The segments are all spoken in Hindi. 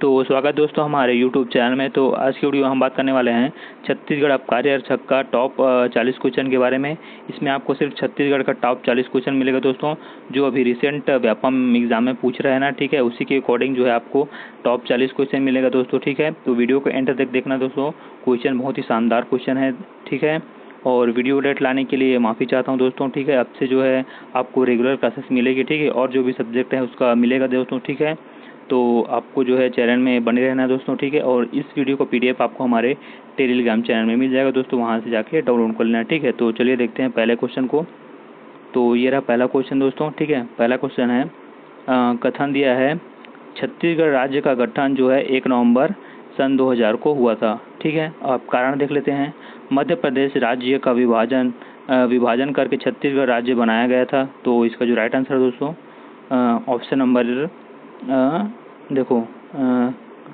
तो स्वागत दोस्तों हमारे YouTube चैनल में। तो आज की वीडियो हम बात करने वाले हैं छत्तीसगढ़ आबकारी आरक्षक का टॉप 40 क्वेश्चन के बारे में। इसमें आपको सिर्फ छत्तीसगढ़ का टॉप 40 क्वेश्चन मिलेगा दोस्तों, जो अभी रिसेंट व्यापम एग्जाम में पूछ रहे हैं ना, ठीक है। उसी के अकॉर्डिंग जो है आपको टॉप 40 क्वेश्चन मिलेगा दोस्तों, ठीक है। तो वीडियो को एंड तक देखना दोस्तों, क्वेश्चन बहुत ही शानदार क्वेश्चन है, ठीक है। और वीडियो डेट लाने के लिए माफ़ी चाहता हूँ दोस्तों, ठीक है। अब से जो है आपको रेगुलर क्लासेस मिलेगी, ठीक है, और जो भी सब्जेक्ट है उसका मिलेगा दोस्तों, ठीक है। तो आपको जो है चैनल में बने रहना है दोस्तों, ठीक है। और इस वीडियो को PDF आपको हमारे टेलीग्राम चैनल में मिल जाएगा दोस्तों, वहाँ से जाके डाउनलोड कर लेना है, ठीक है। तो चलिए देखते हैं पहले क्वेश्चन को। तो ये रहा पहला क्वेश्चन दोस्तों, ठीक है। पहला क्वेश्चन है, कथन दिया है छत्तीसगढ़ राज्य का गठन जो है 1 नवंबर सन 2000 को हुआ था, ठीक है। अब कारण देख लेते हैं। मध्य प्रदेश राज्य का विभाजन करके छत्तीसगढ़ राज्य बनाया गया था। तो इसका जो राइट आंसर है दोस्तों, ऑप्शन नंबर देखो,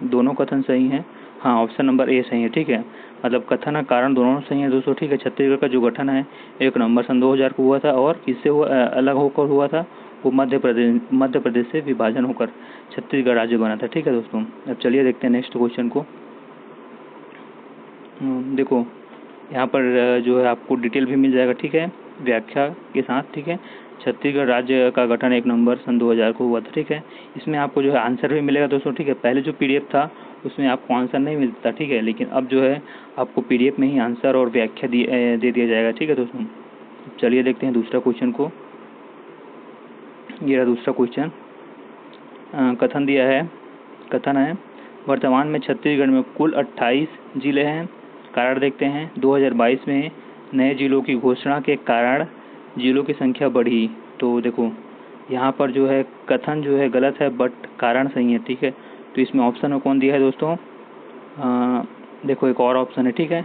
दोनों कथन सही हैं। हाँ, ऑप्शन नंबर ए सही है, ठीक है। मतलब कथन और कारण दोनों सही है दोस्तों, ठीक है। छत्तीसगढ़ का जो गठन है 1 नवंबर सन 2000 को हुआ था, और किससे हुआ, अलग होकर हुआ था, वो मध्य प्रदेश से विभाजन होकर छत्तीसगढ़ राज्य बना था, ठीक है दोस्तों। अब चलिए देखते हैं नेक्स्ट क्वेश्चन को। देखो यहाँ पर जो है आपको डिटेल भी मिल जाएगा, ठीक है, व्याख्या के साथ, ठीक है। छत्तीसगढ़ राज्य का गठन 1 नवंबर सन 2000 को हुआ था, ठीक है। इसमें आपको जो है आंसर भी मिलेगा दोस्तों, ठीक है। पहले जो PDF था उसमें आपको आंसर नहीं मिलता, ठीक है, लेकिन अब जो है आपको PDF में ही आंसर और व्याख्या दे दिया जाएगा, ठीक है दोस्तों। चलिए देखते हैं दूसरा क्वेश्चन को। ये रहा दूसरा क्वेश्चन। कथन दिया है, कथन है वर्तमान में छत्तीसगढ़ में कुल 28 जिले हैं। कारण देखते हैं, 2022 में नए जिलों की घोषणा के कारण जिलों की संख्या बढ़ी। तो देखो यहाँ पर जो है कथन जो है गलत है, बट कारण सही है, ठीक है। तो इसमें ऑप्शन में कौन दिया है दोस्तों, देखो एक और ऑप्शन है, ठीक है।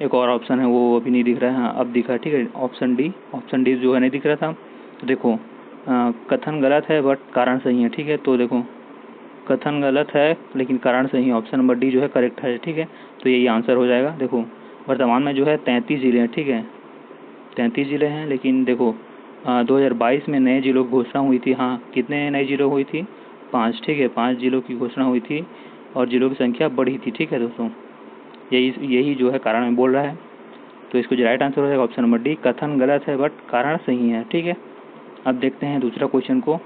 एक और ऑप्शन है, वो अभी नहीं दिख रहा है, हाँ अब दिखा है, ठीक है। ऑप्शन डी जो है नहीं दिख रहा था। तो देखो कथन गलत है बट कारण सही है, ठीक है। तो देखो कथन गलत है लेकिन कारण सही है, ऑप्शन नंबर डी जो है करेक्ट है, ठीक है। तो यही आंसर हो जाएगा। देखो वर्तमान में जो है 33 जिले हैं, ठीक है, 33 जिले हैं। लेकिन देखो 2022 में नए जिलों की घोषणा हुई थी। हाँ, कितने नए जिलों हुई थी, 5, ठीक है, 5 जिलों की घोषणा हुई थी और जिलों की संख्या बढ़ी थी, ठीक है दोस्तों। यही जो है कारण में बोल रहा है। तो इसको जो राइट आंसर हो जाएगा ऑप्शन नंबर डी, कथन गलत है बट कारण सही है, ठीक है। अब देखते हैं दूसरा क्वेश्चन को।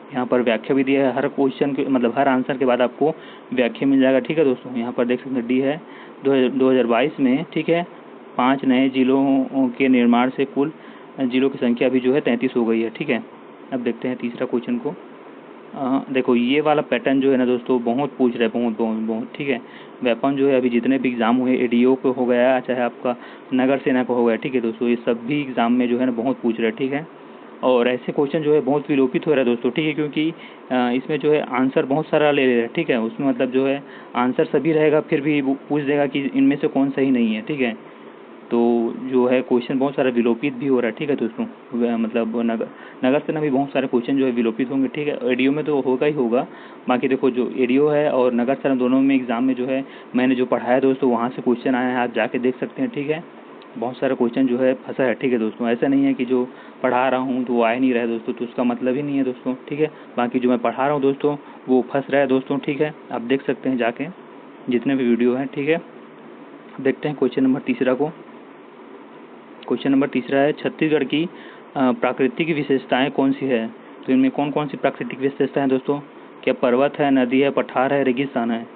यहाँ पर व्याख्या भी दिया है, हर क्वेश्चन के मतलब हर आंसर के बाद आपको व्याख्या मिल जाएगा, ठीक है दोस्तों। यहाँ पर देख सकते हैं डी है 2022 में, ठीक है, 5 नए जिलों के निर्माण से कुल जिलों की संख्या अभी जो है 33 हो गई है, ठीक है। अब देखते हैं तीसरा क्वेश्चन को। देखो ये वाला पैटर्न जो है ना दोस्तों बहुत पूछ रहे हैं, बहुत, ठीक है। व्यापम जो है अभी जितने भी एग्जाम हुए, ADO को हो गया चाहे आपका नगर सेना को हो गया, ठीक है दोस्तों, ये सब भी एग्जाम में जो है ना बहुत पूछ रहे हैं, ठीक है। और ऐसे क्वेश्चन जो है बहुत विलोपित हो रहा है दोस्तों, ठीक है, क्योंकि इसमें जो है आंसर बहुत सारा ले रहा है, ठीक है। उसमें मतलब जो है आंसर सभी रहेगा, फिर भी वो पूछ देगा कि इनमें से कौन सही नहीं है, ठीक है। तो जो है क्वेश्चन बहुत सारा विलोपित भी हो रहा है, ठीक है दोस्तों। मतलब नगर सेना भी बहुत सारे क्वेश्चन जो है विलोपित होंगे, ठीक है। ADO में तो होगा ही होगा। बाकी देखो जो ADO है और नगर सेना दोनों में एग्जाम में जो है मैंने जो पढ़ाया दोस्तों वहाँ से क्वेश्चन आया है, आप जाके देख सकते हैं, ठीक है। बहुत सारा क्वेश्चन जो है फंसा है, ठीक है दोस्तों। ऐसा नहीं है कि जो पढ़ा रहा हूँ तो वो आ ही नहीं रहा है दोस्तों, तो उसका मतलब ही नहीं है दोस्तों, ठीक है। बाकी जो मैं पढ़ा रहा हूँ दोस्तों वो फंस रहा है दोस्तों, ठीक है। आप देख सकते हैं जाके जितने भी वीडियो हैं, ठीक है। देखते हैं क्वेश्चन नंबर तीसरा को। क्वेश्चन नंबर तीसरा है छत्तीसगढ़ की प्राकृतिक विशेषताएं कौन सी है। तो इनमें कौन कौन सी प्राकृतिक विशेषताएं हैं दोस्तों, क्या पर्वत है, नदी है, पठार है, रेगिस्तान है।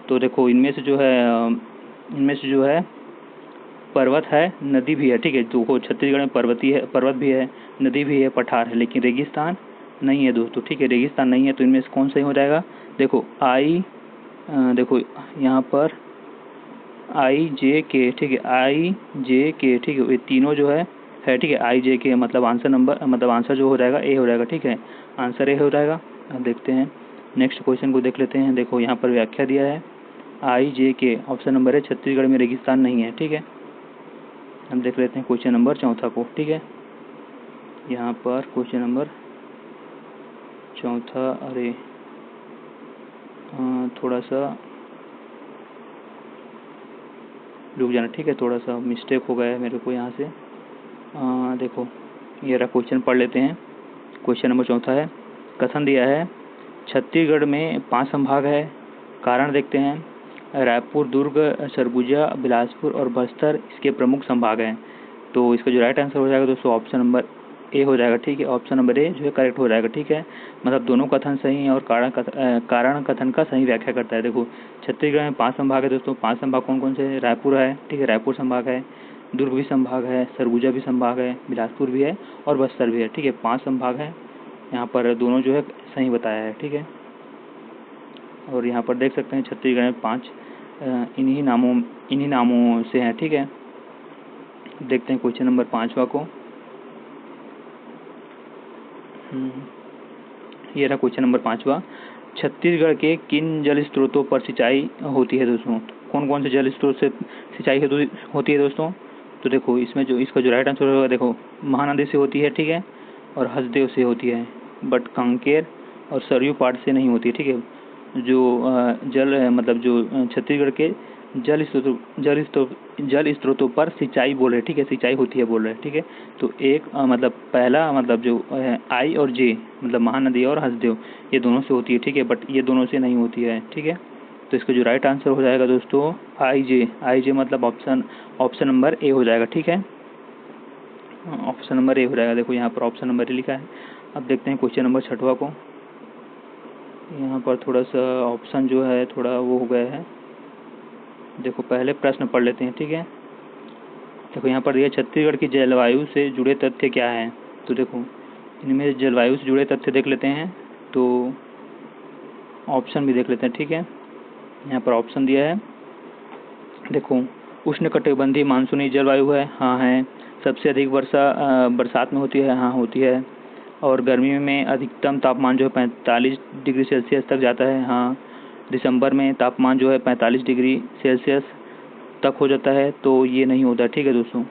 तो देखो इनमें से जो है पर्वत है, नदी भी है, ठीक है। तो छत्तीसगढ़ में पर्वत भी है, नदी भी है, पठार है, लेकिन रेगिस्तान नहीं है दोस्तों, ठीक है। रेगिस्तान नहीं है, तो इनमें से कौन सही हो जाएगा। देखो देखो यहाँ पर IJK, ठीक है, IJK, ठीक है, ये तीनों जो है ठीक है, IJK मतलब आंसर जो हो जाएगा ए हो जाएगा, ठीक है, आंसर ए हो जाएगा। अब देखते हैं नेक्स्ट क्वेश्चन को देख लेते हैं। देखो यहाँ पर व्याख्या दिया है IJK ऑप्शन नंबर है, छत्तीसगढ़ में रेगिस्तान नहीं है, ठीक है। हम देख लेते हैं क्वेश्चन नंबर चौथा को, ठीक है। यहाँ पर क्वेश्चन नंबर चौथा, अरे थोड़ा सा रुक जाना, ठीक है, थोड़ा सा मिस्टेक हो गया है मेरे को यहाँ से। देखो ये रहा क्वेश्चन, पढ़ लेते हैं। क्वेश्चन नंबर चौथा है, कथन दिया है छत्तीसगढ़ में 5 संभाग है। कारण देखते हैं, रायपुर, दुर्ग, सरगुजा, बिलासपुर और बस्तर इसके प्रमुख संभाग हैं। तो इसका जो राइट आंसर हो जाएगा दोस्तों ऑप्शन नंबर ए हो जाएगा, ठीक है। ऑप्शन नंबर ए जो है करेक्ट हो जाएगा, ठीक है। मतलब दोनों कथन सही हैं और कारण कथन का सही व्याख्या करता है। देखो छत्तीसगढ़ में 5 संभाग है दोस्तों। 5 संभाग कौन कौन से हैं? रायपुर है, ठीक है, रायपुर संभाग है, दुर्ग भी संभाग है, सरगुजा भी संभाग है, बिलासपुर भी है और बस्तर भी है, ठीक है। 5 संभाग हैं। यहाँ पर दोनों जो है सही बताया है, ठीक है। और यहाँ पर देख सकते हैं छत्तीसगढ़ में 5 इन्हीं नामों से हैं, ठीक है। देखते हैं क्वेश्चन नंबर 5वां को। ये रहा क्वेश्चन नंबर 5वां। छत्तीसगढ़ के किन जल स्रोतों पर सिंचाई होती है दोस्तों? कौन कौन से जल स्रोत से सिंचाई होती है दोस्तों? तो देखो इसमें जो इसका जो राइट आंसर होगा, देखो महानदी से होती है, ठीक है, और हसदेव से होती है, बट कांकेर और सरयू पाट से नहीं होती है, ठीक है। जो मतलब जो छत्तीसगढ़ के जल स्रोतों पर सिंचाई बोल रहे, ठीक है, सिंचाई होती है बोल रहे, ठीक है। तो एक मतलब पहला मतलब जो आई और जे मतलब महानदी और हसदेव ये दोनों से होती है, ठीक है, बट ये दोनों से नहीं होती है, ठीक है। तो इसका जो राइट आंसर हो जाएगा दोस्तों आई जे मतलब ऑप्शन नंबर ए हो जाएगा, ठीक है। ऑप्शन नंबर ए हो जाएगा। देखो यहाँ पर ऑप्शन नंबर ए लिखा है। अब देखते हैं क्वेश्चन नंबर 6वां को। यहाँ पर थोड़ा सा ऑप्शन जो है थोड़ा वो हो गया है। देखो पहले प्रश्न पढ़ लेते हैं, ठीक है। देखो यहाँ पर ये छत्तीसगढ़ की जलवायु से जुड़े तथ्य क्या हैं? तो देखो इनमें जलवायु से जुड़े तथ्य देख लेते हैं, तो ऑप्शन भी देख लेते हैं, ठीक है। यहाँ पर ऑप्शन दिया है, देखो उष्णकटिबंधीय मानसूनी जलवायु है, हाँ है। सबसे अधिक वर्षा बरसात में होती है, हाँ होती है। और गर्मी में अधिकतम तापमान जो है 45 डिग्री सेल्सियस तक जाता है, हाँ। दिसंबर में तापमान जो है 45 डिग्री सेल्सियस तक हो जाता है, तो ये नहीं होता, ठीक है दोस्तों।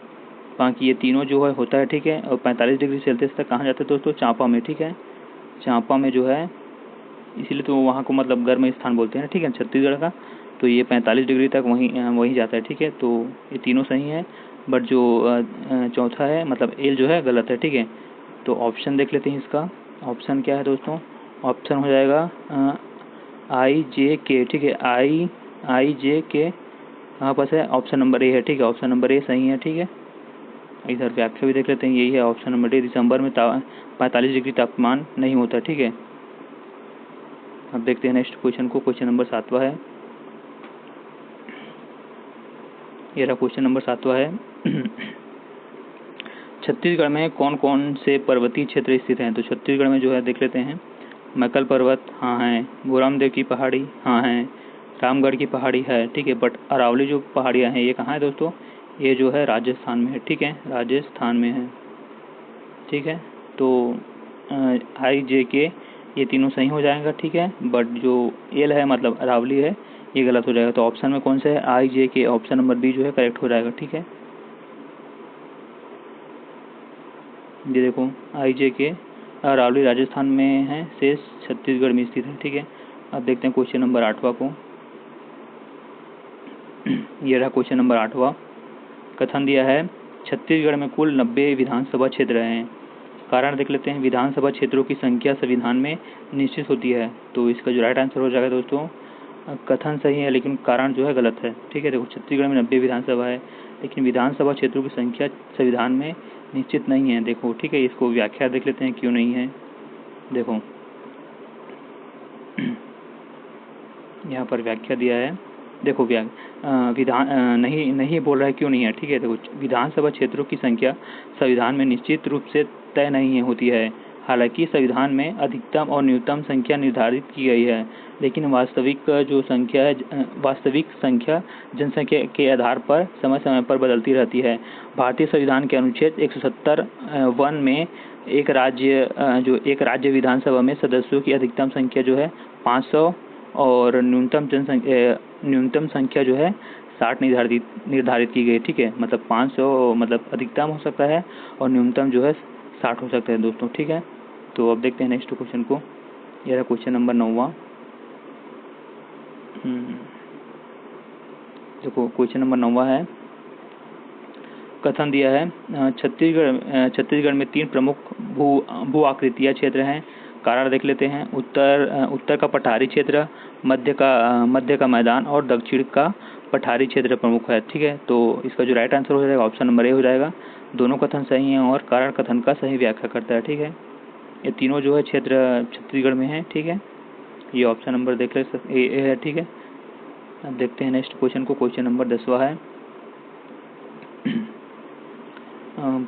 बाकी ये तीनों जो है होता है, ठीक है। और 45 डिग्री सेल्सियस तक कहाँ जाता है दोस्तों? चांपा में, ठीक है। चांपा में जो है, इसीलिए तो वहाँ को मतलब गर्म स्थान बोलते हैं, ठीक है, छत्तीसगढ़ का। तो ये 45 डिग्री तक वहीं जाता है, ठीक है। तो ये तीनों सही है, बट जो चौथा है मतलब एल जो है गलत है, ठीक है। तो ऑप्शन देख लेते हैं इसका। ऑप्शन क्या है दोस्तों? ऑप्शन हो जाएगा आई जे के, ठीक है। आई जे के कहाँ पास है? ऑप्शन नंबर ए है, ठीक है। ऑप्शन नंबर ए सही है, ठीक है। इधर व्याख्या भी देख लेते हैं, यही है ऑप्शन नंबर ए। दिसंबर में 45 डिग्री तापमान नहीं होता, ठीक है। अब देखते हैं नेक्स्ट क्वेश्चन को। क्वेश्चन नंबर 7वां है। ये रहा क्वेश्चन नंबर 7वां है। छत्तीसगढ़ में कौन कौन से पर्वतीय क्षेत्र स्थित हैं? तो छत्तीसगढ़ में जो है देख लेते हैं, मैकल पर्वत, हाँ है। भूरामदेव की पहाड़ी, हाँ है। रामगढ़ की पहाड़ी है, ठीक है। बट अरावली जो पहाड़ियाँ हैं ये कहाँ है दोस्तों? ये जो है राजस्थान में है, ठीक है, राजस्थान में है, ठीक है। तो आई जे के ये तीनों सही हो जाएगा, ठीक है। बट जो एल है मतलब अरावली है ये गलत हो जाएगा। तो ऑप्शन में कौन सा है? आई जे के, ऑप्शन नंबर बी जो है करेक्ट हो जाएगा, ठीक है। ये देखो आई जे के अरावली राजस्थान में है, शेष छत्तीसगढ़ में स्थित है, ठीक है। अब देखते हैं क्वेश्चन नंबर 8वां को। ये रहा क्वेश्चन नंबर 8वां। कथन दिया है छत्तीसगढ़ में कुल 90 विधानसभा क्षेत्र हैं। कारण देख लेते हैं, विधानसभा क्षेत्रों की संख्या संविधान में निश्चित होती है। तो इसका जो राइट आंसर हो जाएगा दोस्तों, कथन सही है लेकिन कारण जो है गलत है, ठीक है। देखो छत्तीसगढ़ में 90 विधानसभा है, लेकिन विधानसभा क्षेत्रों की संख्या संविधान में निश्चित नहीं है, देखो, ठीक है। इसको व्याख्या देख लेते हैं क्यों नहीं है। देखो यहाँ पर व्याख्या दिया है, देखो विधान नहीं बोल रहा है क्यों नहीं है, ठीक है। देखो विधानसभा क्षेत्रों की संख्या संविधान में निश्चित रूप से तय नहीं होती है। हालांकि संविधान में अधिकतम और न्यूनतम संख्या निर्धारित की गई है, लेकिन वास्तविक जो संख्या है वास्तविक संख्या जनसंख्या के आधार पर समय समय पर बदलती रहती है। भारतीय संविधान के अनुच्छेद 170 में एक राज्य विधानसभा में सदस्यों की अधिकतम संख्या जो है 500 और न्यूनतम संख्या जो है 60 निर्धारित की गई, ठीक है। मतलब 500 मतलब अधिकतम हो सकता है और न्यूनतम जो है 60 हो सकता है दोस्तों, ठीक है। तो अब देखते हैं नेक्स्ट क्वेश्चन को। यह है क्वेश्चन नंबर 9वां। देखो क्वेश्चन नंबर 9वां है। कथन दिया है छत्तीसगढ़ में 3 प्रमुख भू आकृतियाँ क्षेत्र हैं। कारण देख लेते हैं। उत्तर का पठारी क्षेत्र, मध्य का मैदान और दक्षिण का पठारी क्षेत्र प्रमुख है। ठीक है, तो इसका जो राइट आंसर हो जाएगा ऑप्शन नंबर ए हो जाएगा। दोनों कथन सही हैं और कारण कथन का सही व्याख्या करता है। ठीक है, ये तीनों जो है क्षेत्र छत्तीसगढ़ में है। ठीक है, ये ऑप्शन नंबर देख ले ए है। ठीक है, अब देखते हैं नेक्स्ट क्वेश्चन को। क्वेश्चन नंबर 10वां है।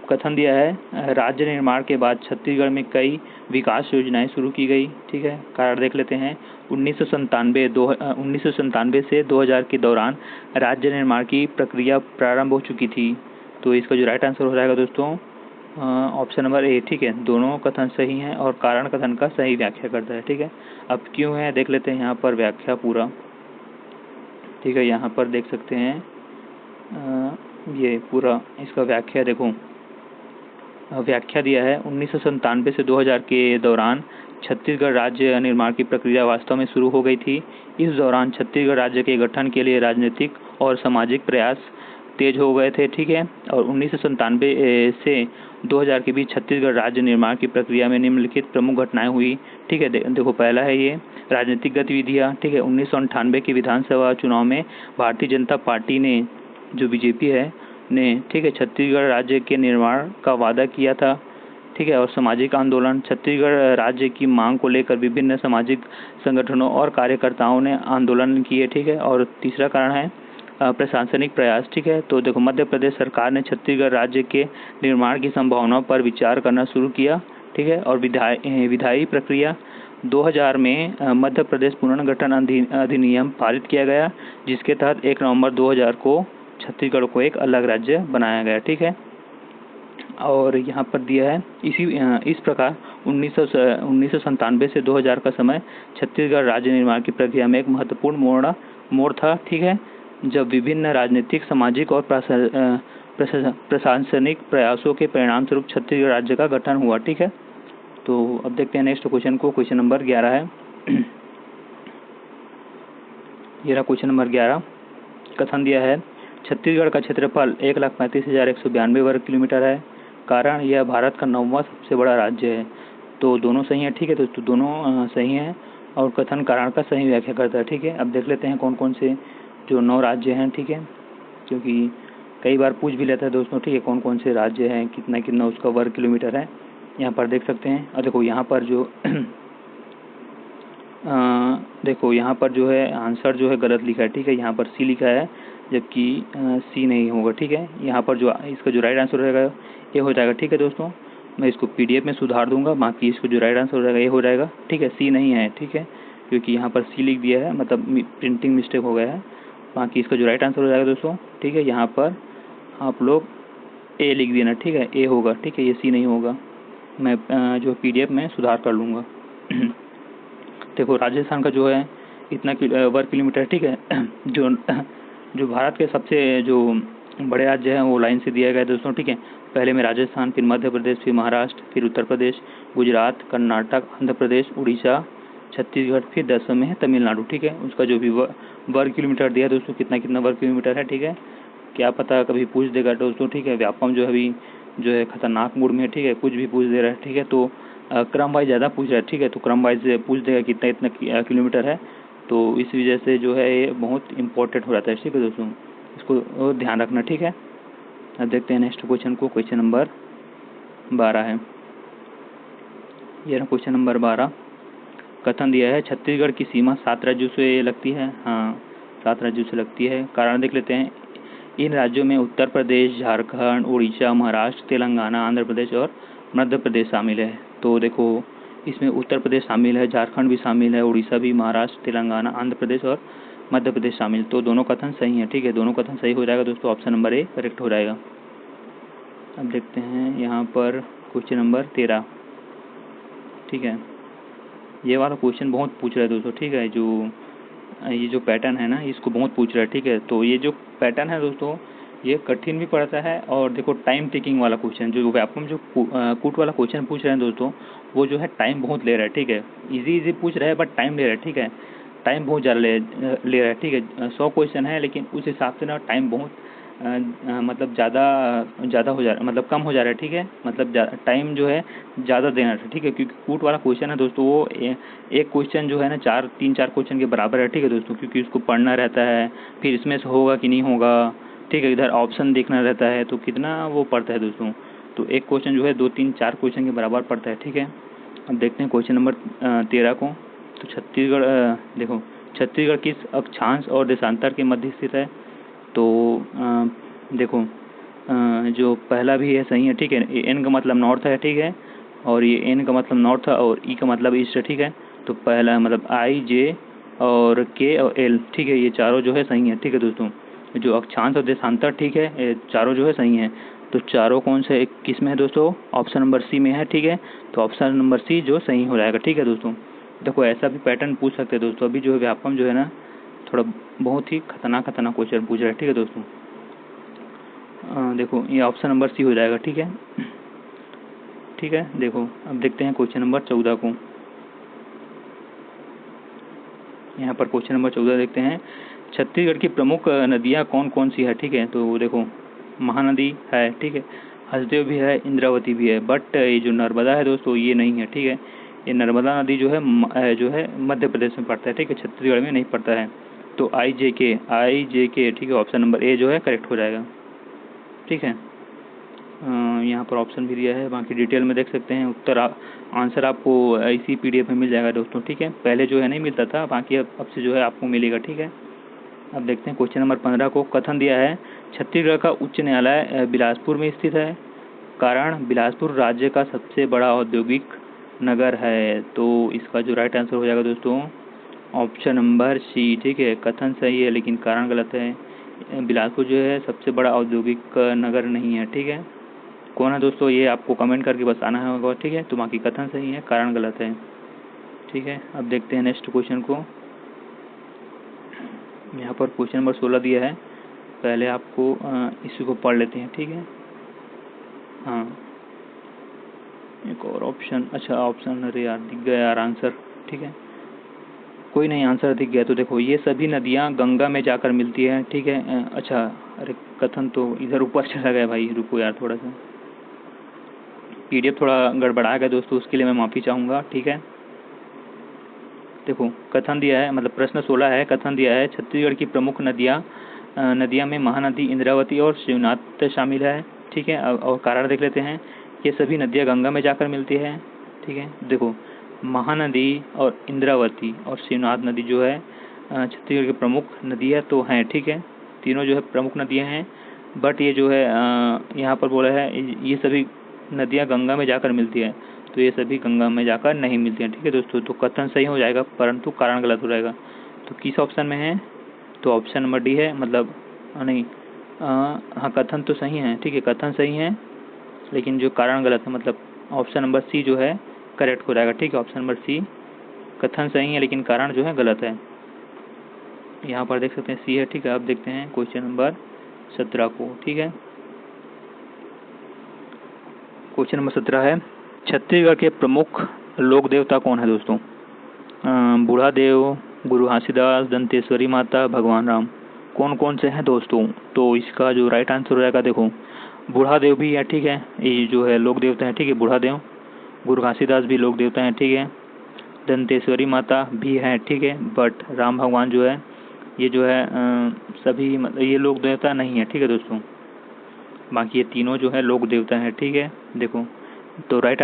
कथन दिया है राज्य निर्माण के बाद छत्तीसगढ़ में कई विकास योजनाएं शुरू की गई। ठीक है, कारण देख लेते हैं। 1997 से 2000 के दौरान राज्य निर्माण की प्रक्रिया प्रारंभ हो चुकी थी। तो इसका जो राइट आंसर हो जाएगा दोस्तों ऑप्शन नंबर ए। ठीक है, दोनों कथन सही हैं और कारण कथन का सही व्याख्या करता है। ठीक है, अब क्यों है देख लेते हैं यहाँ पर व्याख्या पूरा। ठीक है, यहाँ पर देख सकते हैं ये पूरा इसका व्याख्या देखो। व्याख्या दिया है 1997 से 2000 के दौरान छत्तीसगढ़ राज्य निर्माण की प्रक्रिया वास्तव में शुरू हो गई थी। इस दौरान छत्तीसगढ़ राज्य के गठन के लिए राजनीतिक और सामाजिक प्रयास तेज हो गए थे। ठीक है, और 1997 से 2000 के बीच छत्तीसगढ़ राज्य निर्माण की प्रक्रिया में निम्नलिखित प्रमुख घटनाएं हुई। ठीक है, देखो पहला है ये राजनीतिक गतिविधियां। ठीक है, 1998 के विधानसभा चुनाव में भारतीय जनता पार्टी ने जो बीजेपी है ने ठीक है छत्तीसगढ़ राज्य के निर्माण का वादा किया था। ठीक है, और सामाजिक आंदोलन, छत्तीसगढ़ राज्य की मांग को लेकर विभिन्न सामाजिक संगठनों और कार्यकर्ताओं ने आंदोलन किए। ठीक है, और तीसरा कारण है प्रशासनिक प्रयास। ठीक है, तो देखो मध्य प्रदेश सरकार ने छत्तीसगढ़ राज्य के निर्माण की संभावनाओं पर विचार करना शुरू किया। ठीक है, और विधायी प्रक्रिया 2000 में मध्य प्रदेश पुनर्गठन अधिनियम पारित किया गया, जिसके तहत 1 नवंबर 2000 को छत्तीसगढ़ को एक अलग राज्य बनाया गया। ठीक है, और यहाँ पर दिया है इस प्रकार 1997 से 2000 का समय छत्तीसगढ़ राज्य निर्माण की प्रक्रिया में एक महत्वपूर्ण मोड़ था। ठीक है, जब विभिन्न राजनीतिक, सामाजिक और प्रशासनिक प्रयासों के परिणाम स्वरूप छत्तीसगढ़ राज्य का गठन हुआ। ठीक है, तो अब देखते हैं नेक्स्ट क्वेश्चन को। क्वेश्चन नंबर 11 है। ये रहा क्वेश्चन नंबर 11। कथन दिया है छत्तीसगढ़ का क्षेत्रफल 1,35,192 वर्ग किलोमीटर है। कारण यह भारत का 9वां सबसे बड़ा राज्य है। तो दोनों सही है। ठीक है, तो दोनों सही हैं और कथन कारण का सही व्याख्या करता है। ठीक है, अब देख लेते हैं कौन कौन से जो 9 राज्य हैं। ठीक है, क्योंकि कई बार पूछ भी लेता है दोस्तों। ठीक है, कौन कौन से राज्य हैं, कितना कितना उसका वर्ग किलोमीटर है, यहाँ पर देख सकते हैं। और देखो यहाँ पर जो देखो यहाँ पर जो है आंसर जो है गलत लिखा है। ठीक है, यहाँ पर सी लिखा है जबकि सी नहीं होगा। ठीक है, यहाँ पर जो इसका जो राइट आंसर रहेगा ये हो जाएगा। ठीक है दोस्तों, मैं इसको PDF में सुधार दूंगा, बाकी इसको जो राइट आंसर हो जाएगा ये हो जाएगा। ठीक है, सी नहीं है। ठीक है, क्योंकि यहाँ पर सी लिख दिया है, मतलब प्रिंटिंग मिस्टेक हो गया है। बाकी इसका जो राइट आंसर हो जाएगा दोस्तों, ठीक है, यहाँ पर आप लोग ए लिख देना। ठीक है, ए होगा। ठीक है, ये सी नहीं होगा, मैं जो PDF में सुधार कर लूँगा। देखो राजस्थान का जो है इतना वर्ग किलोमीटर। ठीक है, जो भारत के सबसे जो बड़े राज्य हैं वो लाइन से दिया गया है दोस्तों। ठीक है, पहले में राजस्थान, फिर मध्य प्रदेश, फिर महाराष्ट्र, फिर उत्तर प्रदेश, गुजरात, कर्नाटक, आंध्र प्रदेश, उड़ीसा, छत्तीसगढ़, फिर 10वें में है तमिलनाडु। ठीक है, उसका जो भी वर्ग किलोमीटर दिया है दोस्तों, कितना वर्ग किलोमीटर है। ठीक है, क्या पता कभी पूछ देगा दोस्तों। ठीक है, व्यापम जो है अभी जो है खतरनाक मूड में है। ठीक है, कुछ भी पूछ दे रहा है। ठीक है, तो क्रम वाइज ज़्यादा पूछ रहा है। ठीक है, तो क्रम वाइज पूछ देगा कितना इतना किलोमीटर है, तो इस वजह से जो है ये बहुत इम्पोर्टेंट हो जाता है। ठीक है दोस्तों, इसको ध्यान रखना। ठीक है, अब देखते हैं नेक्स्ट क्वेश्चन को। क्वेश्चन नंबर 12 है। ये रहा क्वेश्चन नंबर 12। कथन दिया है छत्तीसगढ़ की सीमा 7 राज्यों से लगती है। हाँ, 7 राज्यों से लगती है। कारण देख लेते हैं। इन राज्यों में उत्तर प्रदेश, झारखंड, उड़ीसा, महाराष्ट्र, तेलंगाना, आंध्र प्रदेश और मध्य प्रदेश शामिल है। तो देखो इसमें उत्तर प्रदेश शामिल है, झारखंड भी शामिल है, उड़ीसा भी, महाराष्ट्र, तेलंगाना, आंध्र प्रदेश और मध्य प्रदेश शामिल। तो दोनों कथन सही है। ठीक है, दोनों कथन सही हो जाएगा दोस्तों, ऑप्शन नंबर ए करेक्ट हो जाएगा। अब देखते हैं यहाँ पर क्वेश्चन नंबर 13। ठीक है, ये वाला क्वेश्चन बहुत पूछ रहा है दोस्तों। ठीक है, ये जो पैटर्न है ना इसको बहुत पूछ रहा है। ठीक है, तो ये जो पैटर्न है दोस्तों ये कठिन भी पड़ता है। और देखो टाइम टेकिंग वाला क्वेश्चन जो व्यापम जो कूट वाला क्वेश्चन पूछ रहे हैं दोस्तों, वो जो है टाइम बहुत ले रहा है। ठीक है, इजी पूछ रहा है बट टाइम ले रहा है। ठीक है, टाइम बहुत ज़्यादा ले रहा है। ठीक है, 100 क्वेश्चन है लेकिन उस हिसाब से ना टाइम बहुत मतलब ज़्यादा हो जा रहा है, मतलब कम हो जा रहा है, ठीक है, मतलब टाइम जो है ज़्यादा देना है, ठीक है, क्योंकि कूट वाला क्वेश्चन है दोस्तों, वो एक क्वेश्चन जो है ना 3-4 क्वेश्चन के बराबर है, ठीक है दोस्तों, क्योंकि उसको पढ़ना रहता है, फिर इसमें से होगा कि नहीं होगा, ठीक है, इधर ऑप्शन देखना रहता है, तो कितना वो पड़ता है दोस्तों। तो एक क्वेश्चन जो है 2-3-4 क्वेश्चन के बराबर पड़ता है, ठीक है। अब देखते हैं क्वेश्चन नंबर 13 को। तो छत्तीसगढ़ देखो, छत्तीसगढ़ किस अक्षांश और देशांतर के मध्य स्थित है? तो देखो, जो पहला भी है सही है, ठीक है, एन का मतलब नॉर्थ है, ठीक है, और ये एन का मतलब नॉर्थ है और ई का मतलब ईस्ट है, ठीक है। तो पहला मतलब आई जे और के और एल, ठीक है, ये चारों जो है सही है, ठीक है दोस्तों। जो अक्षांश और देशांतर, ठीक है, ये चारों जो है सही है। तो चारों कौन से किस में है दोस्तों? ऑप्शन नंबर सी में है, ठीक है। तो ऑप्शन नंबर सी जो सही हो जाएगा, ठीक है दोस्तों। देखो ऐसा भी पैटर्न पूछ सकते हैं दोस्तों। अभी जो है व्यापम जो है ना थोड़ा बहुत ही खतरनाक क्वेश्चन पूछ रहा है, ठीक है दोस्तों। देखो ये ऑप्शन नंबर सी हो जाएगा, ठीक है, ठीक है। देखो अब देखते हैं क्वेश्चन नंबर 14 को। यहाँ पर क्वेश्चन नंबर 14 देखते हैं, छत्तीसगढ़ की प्रमुख नदियाँ कौन कौन सी है, ठीक है। तो देखो महानदी है, ठीक है, हसदेव भी है, इंद्रावती भी है, बट ये जो नर्मदा है दोस्तों ये नहीं है, ठीक है। ये नर्मदा नदी जो है मध्य प्रदेश में पड़ता है, ठीक है, छत्तीसगढ़ में नहीं पड़ता है। तो आई जे के, ठीक है, ऑप्शन नंबर ए जो है करेक्ट हो जाएगा, ठीक है। यहाँ पर ऑप्शन भी दिया है, बाकी डिटेल में देख सकते हैं। आंसर आपको इसी PDF में मिल जाएगा दोस्तों, ठीक है। पहले जो है नहीं मिलता था, बाकी अब से जो है आपको मिलेगा, ठीक है। अब देखते हैं क्वेश्चन नंबर 15 को। कथन दिया है छत्तीसगढ़ का उच्च न्यायालय बिलासपुर में स्थित है, कारण बिलासपुर राज्य का सबसे बड़ा औद्योगिक नगर है। तो इसका जो राइट आंसर हो जाएगा दोस्तों ऑप्शन नंबर सी, ठीक है। कथन सही है लेकिन कारण गलत है। बिलासपुर जो है सबसे बड़ा औद्योगिक नगर नहीं है, ठीक है। कौन है दोस्तों ये आपको कमेंट करके बताना होगा, ठीक है। तो बाकी कथन सही है, कारण गलत है, ठीक है। अब देखते हैं नेक्स्ट क्वेश्चन को। यहाँ पर क्वेश्चन नंबर 16 दिया है, पहले आपको इसी को पढ़ लेते हैं, ठीक है। हाँ, एक और ऑप्शन, अच्छा ऑप्शन, अरे यार दिख गया यार आंसर, ठीक है, कोई नहीं, आंसर दिख गया। तो देखो ये सभी नदियाँ गंगा में जाकर मिलती है, ठीक है। अच्छा, अरे कथन तो इधर ऊपर चला गया भाई, रुको यार, थोड़ा सा PDF थोड़ा गड़बड़ा गया दोस्तों, उसके लिए मैं माफ़ी चाहूँगा, ठीक है। देखो कथन दिया है, मतलब प्रश्न 16 है, कथन दिया है छत्तीसगढ़ की प्रमुख नदियाँ में महानदी, इंद्रावती और शिवनाथ शामिल है, ठीक है। और कारण देख लेते हैं, ये सभी नदियाँ गंगा में जाकर मिलती है, ठीक है। देखो महानदी और इंद्रावती और शिवनाथ नदी जो है छत्तीसगढ़ की प्रमुख नदियाँ तो हैं, ठीक है, तीनों जो है प्रमुख नदियाँ हैं। बट ये जो है यहाँ पर बोला है ये सभी नदियाँ गंगा में जाकर मिलती है, तो ये सभी गंगा में जाकर नहीं मिलती हैं, ठीक है दोस्तों। तो कथन सही हो जाएगा परंतु कारण गलत हो जाएगा। तो किस ऑप्शन में है? तो ऑप्शन नंबर डी है, मतलब नहीं, हाँ कथन तो सही है, ठीक है, कथन सही है लेकिन जो कारण गलत है, मतलब ऑप्शन नंबर सी जो है करेक्ट हो जाएगा, ठीक है। ऑप्शन नंबर सी, कथन सही है लेकिन कारण जो है गलत है। यहाँ पर देख सकते हैं सी है, ठीक है। अब देखते हैं क्वेश्चन नंबर 17 को, ठीक है। क्वेश्चन नंबर 17 है, छत्तीसगढ़ के प्रमुख लोक देवता कौन है दोस्तों? बूढ़ा देव, गुरु घासीदास, दंतेश्वरी माता, भगवान राम, कौन कौन से हैं दोस्तों? तो इसका जो राइट आंसर हो जाएगा, देखो बूढ़ा देव भी है, ठीक है, ये जो है लोक देवता है, ठीक है, बूढ़ा देव। गुरु घासीदास भी लोक देवता है, ठीक है। दंतेश्वरी माता भी है, ठीक है, बट राम भगवान जो है ये जो है सभी मतलब ये लोक देवता नहीं है, ठीक है दोस्तों। बाकी ये तीनों जो है लोक देवता है, ठीक है। देखो तो राइट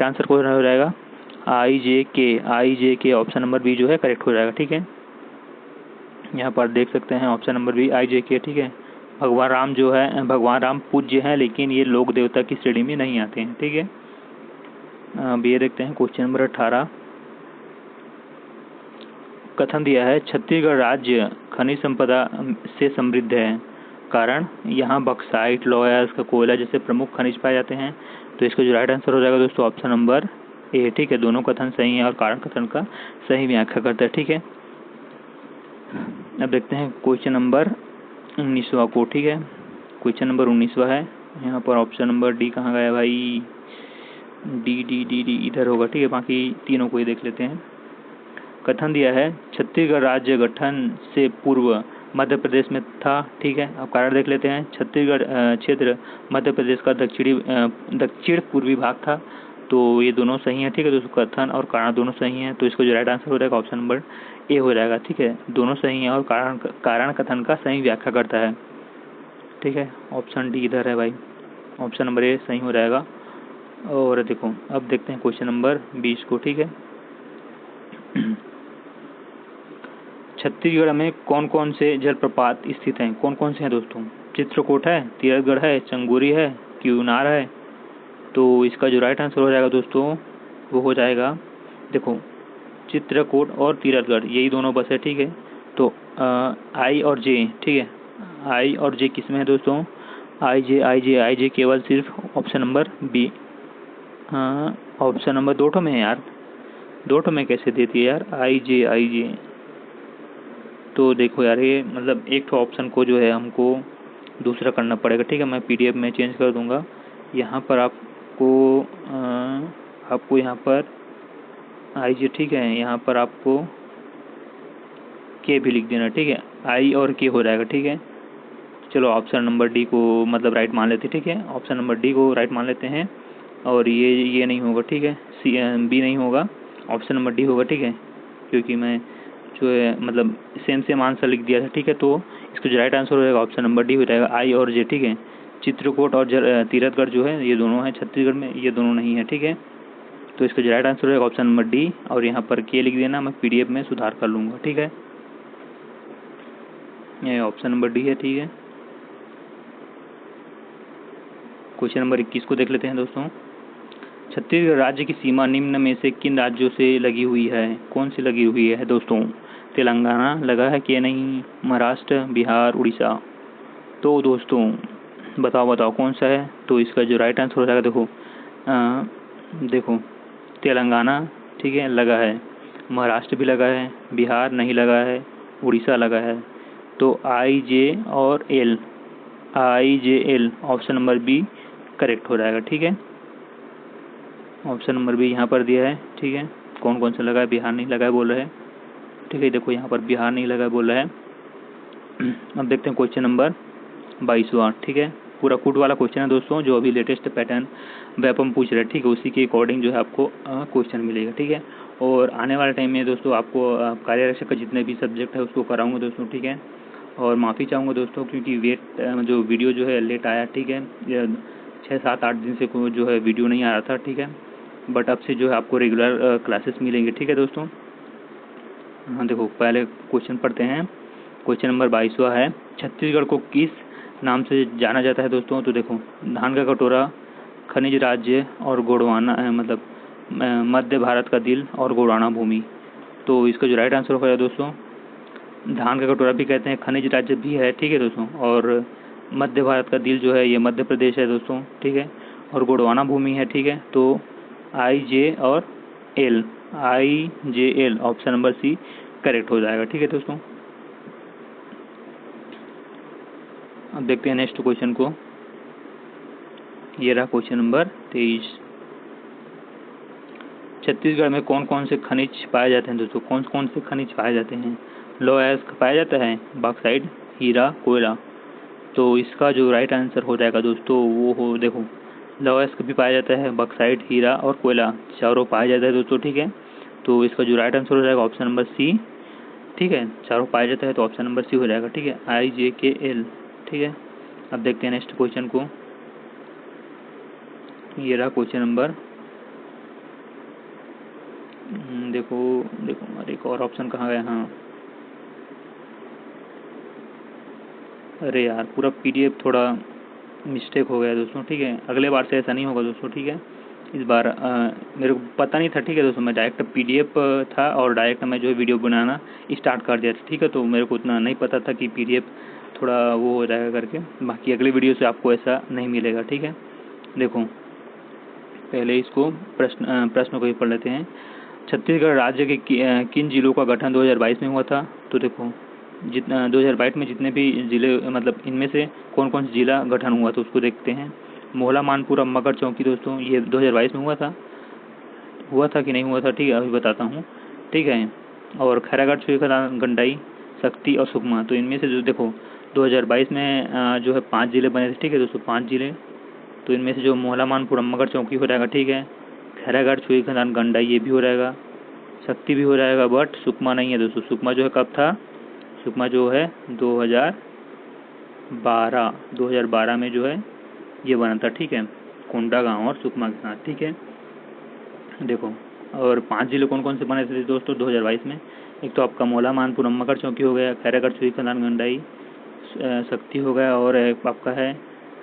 आंसर कौन हो जाएगा? आई जे के ऑप्शन नंबर बी जो है करेक्ट हो जाएगा, ठीक है। यहाँ पर देख सकते हैं ऑप्शन नंबर बी IJK, ठीक है। भगवान राम जो है, भगवान राम पूज्य हैं लेकिन ये लोक देवता की श्रेणी में नहीं आते हैं, ठीक है। अब ये देखते हैं क्वेश्चन नंबर 18। कथन दिया है छत्तीसगढ़ राज्य खनिज संपदा से समृद्ध है, कारण यहाँ बक्साइट, लोहा, कोयला जैसे प्रमुख खनिज पाए जाते हैं। तो इसका जो राइट आंसर हो जाएगा दोस्तों ऑप्शन नंबर ए, ठीक है। दोनों कथन सही है और कारण कथन का सही व्याख्या करता है, ठीक है। अब देखते हैं क्वेश्चन नंबर 19वां को, ठीक है। क्वेश्चन नंबर 19वां है, यहाँ पर ऑप्शन नंबर डी कहाँ गया भाई? डी इधर होगा, ठीक है। बाकी तीनों को ही देख लेते हैं। कथन दिया है छत्तीसगढ़ राज्य गठन से पूर्व मध्य प्रदेश में था, ठीक है। अब कारण देख लेते हैं। छत्तीसगढ़ क्षेत्र मध्य प्रदेश का दक्षिण पूर्वी भाग था। तो ये दोनों सही है, ठीक है दोस्तों। कथन और कारण दोनों सही हैं, तो इसको जो राइट आंसर हो जाएगा ऑप्शन नंबर ए हो जाएगा, ठीक है। दोनों सही हैं और कारण कथन का सही व्याख्या करता है, ठीक है। ऑप्शन डी इधर है भाई, ऑप्शन नंबर ए सही हो जाएगा। और देखो अब देखते हैं क्वेश्चन नंबर 20 को, ठीक है। छत्तीसगढ़ में कौन कौन से जलप्रपात स्थित हैं? कौन कौन से हैं दोस्तों? चित्रकूट है, तीरथगढ़ है, चंगोरी है, क्यूनार है। तो इसका जो राइट आंसर हो जाएगा दोस्तों वो हो जाएगा, देखो चित्रकूट और तीरथगढ़ यही दोनों बस है, ठीक है। तो आई और जे, ठीक है, आई और जे किस में है दोस्तों? आई जे केवल सिर्फ ऑप्शन नंबर बी, हाँ ऑप्शन नंबर 2 में है यार, 2 में कैसे देती है यार आई जे। तो देखो यार ये मतलब एक तो ऑप्शन को जो है हमको दूसरा करना पड़ेगा, ठीक है। मैं पीडीएफ में चेंज कर दूंगा। यहाँ पर आपको यहाँ पर आई जे, ठीक है, यहाँ पर आपको के भी लिख देना, ठीक है। आई और के हो जाएगा, ठीक है। चलो ऑप्शन नंबर डी को मतलब राइट मान लेते हैं, ठीक है। ऑप्शन नंबर डी को राइट मान लेते हैं। और ये नहीं होगा, ठीक है। बी नहीं होगा, ऑप्शन नंबर डी होगा, ठीक है। क्योंकि मैं जो है मतलब सेम आंसर लिख दिया था, ठीक है। तो इसका जो राइट आंसर हो जाएगा ऑप्शन नंबर डी हो जाएगा, आई और जे, ठीक है। चित्रकूट और तीरथगढ़ जो है ये दोनों हैं छत्तीसगढ़ में, ये दोनों नहीं है, ठीक है। तो इसका जो राइट आंसर हो जाएगा ऑप्शन नंबर डी। और यहाँ पर के लिख देना, मैं पीडीएफ में सुधार कर लूँगा, ठीक है। ये ऑप्शन नंबर डी है, ठीक है। क्वेश्चन नंबर 21 को देख लेते हैं दोस्तों। छत्तीसगढ़ राज्य की सीमा निम्न में से किन राज्यों से लगी हुई है? कौन सी लगी हुई है दोस्तों? तेलंगाना लगा है कि नहीं? महाराष्ट्र, बिहार, उड़ीसा। तो दोस्तों बताओ कौन सा है? तो इसका जो राइट आंसर हो जाएगा देखो तेलंगाना, ठीक है, लगा है। महाराष्ट्र भी लगा है, बिहार नहीं लगा है, उड़ीसा लगा है। तो I J L option number B correct हो जाएगा, ठीक है। ऑप्शन नंबर बी यहाँ पर दिया है, ठीक है। कौन कौन सा लगा है? बिहार नहीं लगा है बोल रहा है, ठीक है। देखो यहाँ पर बिहार नहीं लगा है बोल रहा है। अब देखते हैं क्वेश्चन नंबर 22वां, ठीक है। पूरा कूट वाला क्वेश्चन है दोस्तों, जो अभी लेटेस्ट पैटर्न वेपम पूछ रहे हैं, ठीक है। उसी के अकॉर्डिंग जो है आपको क्वेश्चन मिलेगा, ठीक है। और आने वाले टाइम में दोस्तों आपको कार्यरक्षक का जितने भी सब्जेक्ट है उसको कराऊंगा दोस्तों, ठीक है। और माफ़ी चाहूँगा दोस्तों क्योंकि जो वीडियो जो है लेट आया, ठीक है। 6-7-8 दिन से जो है वीडियो नहीं आ रहा था, ठीक है। बट अब से जो है आपको रेगुलर क्लासेस मिलेंगे, ठीक है दोस्तों। हाँ देखो पहले क्वेश्चन पढ़ते हैं। क्वेश्चन नंबर 22वां है, छत्तीसगढ़ को किस नाम से जाना जाता है दोस्तों? तो देखो धान का कटोरा, खनिज राज्य और गोंडवाना मतलब मध्य भारत का दिल और गोंडवाना भूमि। तो इसका जो राइट आंसर होगा दोस्तों, धान का कटोरा भी कहते हैं, खनिज राज्य भी है, ठीक है दोस्तों। और मध्य भारत का दिल जो है ये मध्य प्रदेश है दोस्तों, ठीक है। और गोंडवाना भूमि है, ठीक है। तो I J L option number C correct हो जाएगा, ठीक है दोस्तों। अब देखते हैं नेक्स्ट क्वेश्चन को। ये रहा क्वेश्चन नंबर 23। छत्तीसगढ़ में कौन कौन से खनिज पाए जाते हैं दोस्तों? कौन कौन से खनिज पाए जाते हैं? लोएस्क पाया जाता है, बॉक्साइट, हीरा, कोयला। तो इसका जो राइट आंसर हो जाएगा दोस्तों वो हो, देखो लोएस्क भी पाया जाता है, बॉक्साइट, हीरा और कोयला चारों पाया जाता है दोस्तों, ठीक है। तो इसका जो राइट आंसर हो जाएगा ऑप्शन नंबर सी, ठीक है। चारों पाया जाता है तो ऑप्शन नंबर सी हो जाएगा, ठीक है। IJKL, ठीक है। अब देखते हैं नेक्स्ट क्वेश्चन को। ये रहा क्वेश्चन नंबर, देखो अरे एक और ऑप्शन कहाँ गया? हाँ अरे यार पूरा पीडीएफ थोड़ा मिस्टेक हो गया दोस्तों, ठीक है। अगले बार से ऐसा नहीं होगा दोस्तों, ठीक है। इस बार मेरे को पता नहीं था, ठीक है दोस्तों। मैं डायरेक्ट पीडीएफ था और डायरेक्ट मैं जो है वीडियो बनाना स्टार्ट कर दिया था, ठीक है। तो मेरे को उतना नहीं पता था कि पीडीएफ थोड़ा वो हो जाएगा करके। बाकी अगले वीडियो से आपको ऐसा नहीं मिलेगा, ठीक है। देखो पहले इसको प्रश्न को ही पढ़ लेते हैं। छत्तीसगढ़ राज्य के किन जिलों का गठन 2022 में हुआ था? तो देखो जितना 2022 में जितने भी जिले मतलब इनमें से कौन कौन सा जिला गठन हुआ था उसको देखते हैं। मोहला, मानपुर, मगर चौकी दोस्तों ये 2022 में हुआ था कि नहीं हुआ था, ठीक है, अभी बताता हूँ, ठीक है। और खैरागढ़, छुईखदान, गंडाई, शक्ति और सुकमा। तो इनमें से जो देखो 2022 में जो है 5 जिले बने थे, ठीक है दोस्तों, 5 जिले। तो इनमें से जो मोहला मानपुर अम्बागढ़ चौकी हो जाएगा, ठीक है। खैरागढ़ छुई खदान गंडा ये भी हो जाएगा, शक्ति भी हो जाएगा, बट सुकमा नहीं है दोस्तों। सुकमा जो है कब था, सुकमा जो है 2012 में जो है ये बना था, ठीक है, कोंडा गाँव और सुकमा के साथ, ठीक है। देखो और 5 जिले कौन कौन से बने थे दोस्तों 2022 में। एक तो आपका मोहला मानपुर अम्बागढ़ चौकी हो गया, खैरागढ़ छुई खदान गंडाई शक्ति हो गया, और एक आपका है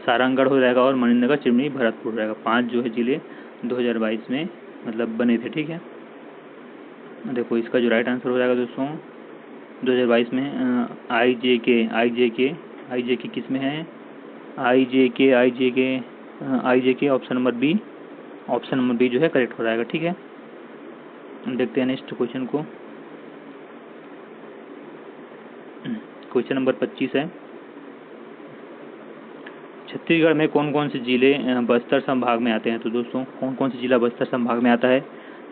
सारंगगढ़ हो जाएगा, और मणिनगर चिमनी भरतपुर रहेगा। 5 जो है जिले 2022 में मतलब बने थे, ठीक है। देखो इसका जो राइट आंसर हो जाएगा दोस्तों 2022 में आई जे के किस में है, आई जे के ऑप्शन नंबर बी जो है करेक्ट हो जाएगा, ठीक है। देखते हैं नेक्स्ट क्वेश्चन को। क्वेश्चन नंबर 25 है, छत्तीसगढ़ में कौन कौन से जिले बस्तर संभाग में आते हैं। तो दोस्तों कौन कौन से जिला बस्तर संभाग में आता है,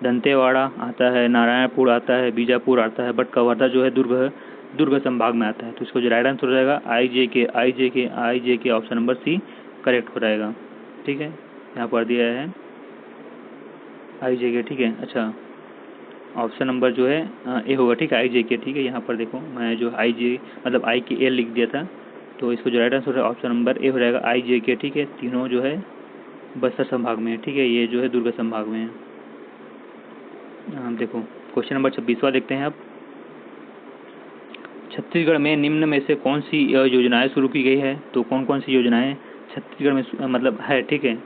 दंतेवाड़ा आता है, नारायणपुर आता है, बीजापुर आता है, बट कवर्धा जो है दुर्ग संभाग में आता है। तो इसको जो राइट आंसर हो जाएगा आई जे के ऑप्शन नंबर सी करेक्ट हो जाएगा, ठीक है। यहाँ पर दिया है आई जे के, ठीक है। अच्छा ऑप्शन नंबर जो है ए होगा, ठीक है, आई जे के, ठीक है। यहाँ पर देखो मैं जो आई जे मतलब आई के एल लिख दिया था, तो इसको जो राइट आंसर है ऑप्शन नंबर ए हो जाएगा आई जे के, ठीक है। तीनों जो है बस्तर संभाग में है, ठीक है, ये जो है दुर्ग संभाग में है। देखो क्वेश्चन नंबर 26वां देखते हैं अब। छत्तीसगढ़ में निम्न में से कौन सी योजनाएं शुरू की गई है। तो कौन कौन सी योजनाएं छत्तीसगढ़ में मतलब है, ठीक है,